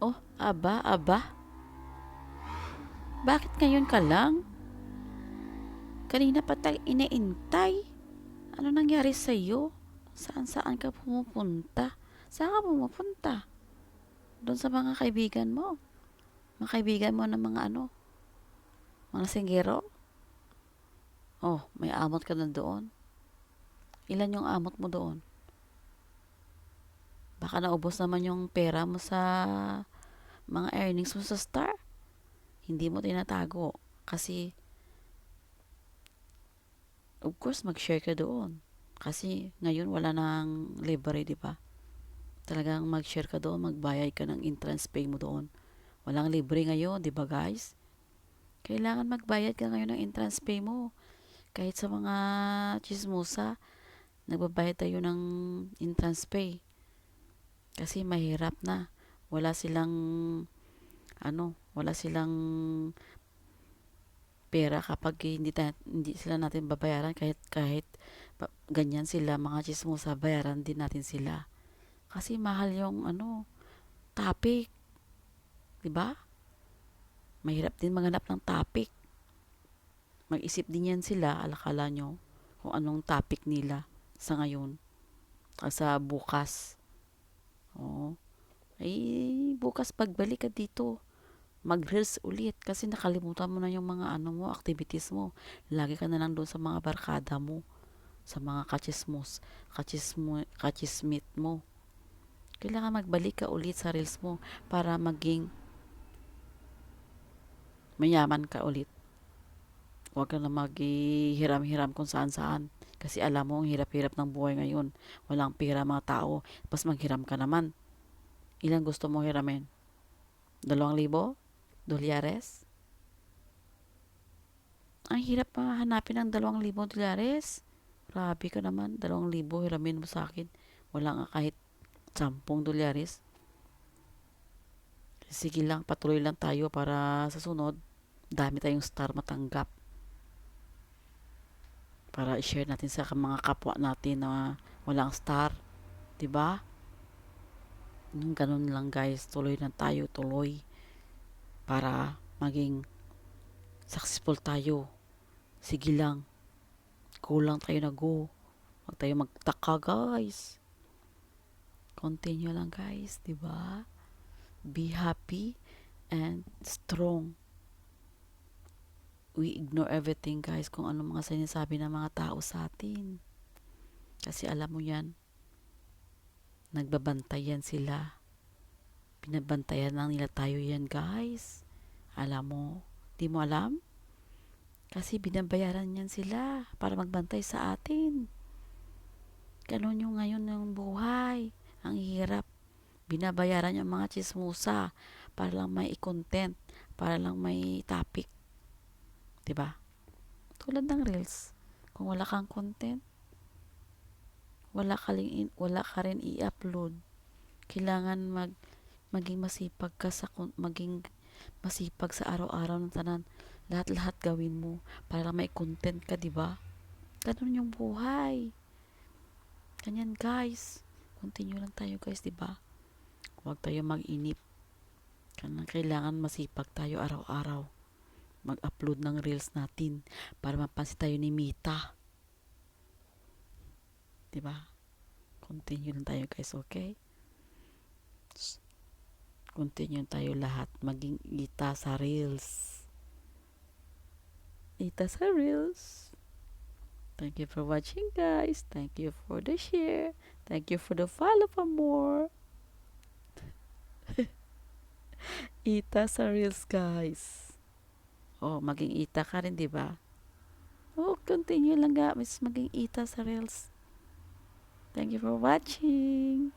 Oh, aba, aba. Bakit ngayon ka lang? Kanina pa tayo inaintay. Ano nangyari sa'yo? Saan-saan ka pumupunta? Saan ka pumupunta? Doon sa mga kaibigan mo. Mga kaibigan mo ng mga ano? Mga singgero? Oh, may amot ka na doon. Ilan yung amot mo doon? Baka naubos naman yung pera mo sa mga earnings mo sa Star. Hindi mo tinatago. Kasi, of course, mag-share ka doon. Kasi ngayon wala nang libre, di ba? Talagang mag-share ka doon, magbayad ka ng entrance pay mo doon. Walang libre ngayon, di ba guys? Kailangan magbayad ka ngayon ng entrance pay mo. Kahit sa mga chismosa, nagbabayad tayo ng entrance pay. Kasi mahirap na. Wala silang, wala silang pera kapag hindi sila natin babayaran kahit ganyan sila mga chismosa, bayaran din natin sila. Kasi mahal yung topic, 'di ba? Mahirap din maghanap ng topic. Mag-isip din yan sila, alakala nyo, kung anong topic nila sa ngayon, sa bukas. Oo. Ay, bukas pagbalik ka dito, mag-reels ulit kasi nakalimutan mo na yung mga activities mo. Lagi ka na lang doon sa mga barkada mo, sa mga kachismit mo. Kailangan magbalik ka ulit sa reels mo para maging mayaman ka ulit. Huwag ka na maghihiram-hiram kung saan-saan. Kasi alam mo, ang hirap-hirap ng buhay ngayon. Walang pera mga tao. Tapos maghiram ka naman. Ilan gusto mo hiramin? 2,000? Dolyares? Ang hirap hanapin ng 2,000 dolyares. Grabe ka naman. 2,000 hiramin mo sa akin. Wala nga kahit 10 dolyares. Sige lang, patuloy lang tayo para sa sunod. Dami tayong star matanggap. Para i-share natin sa mga kapwa natin na walang star. 'Di ba? Ganun lang guys, tuloy na tayo, tuloy. Para maging successful tayo. Sige lang, go lang tayo na go. Huwag tayo magtaka guys. Continue lang guys, 'di ba? Be happy and strong. We ignore everything guys kung ano mga sinasabi ng mga tao sa atin. Kasi alam mo yan, nagbabantayan sila. Binabantayan lang nila tayo yan guys. Alam mo, di mo alam? Kasi binabayaran yan sila para magbantay sa atin. Ganon yung ngayon ng buhay. Ang hirap. Binabayaran yung mga chismusa para lang may content, para lang may topic. 'Di ba? Tulad ng reels. Kung wala kang content, wala ka rin i-upload. Kailangan maging masipag ka maging masipag sa araw-araw ng tanan. Lahat-lahat gawin mo para may content ka, 'di ba? Ganun yung buhay. Ganyan, guys. Continue lang tayo, guys, 'di ba? Huwag tayo mag-inip. Kailangan masipag tayo araw-araw. Mag-upload ng reels natin para mapansin tayo ni Mita. 'Di ba? Continue lang tayo, guys, okay? Continue tayo lahat maging ita sa reels. Ita sa reels. Thank you for watching guys. Thank you for the share. Thank you for the follow for more. Ita sa reels guys. Oh, maging ita ka rin, 'di ba? Oh, continue lang guys maging ita sa reels. Thank you for watching.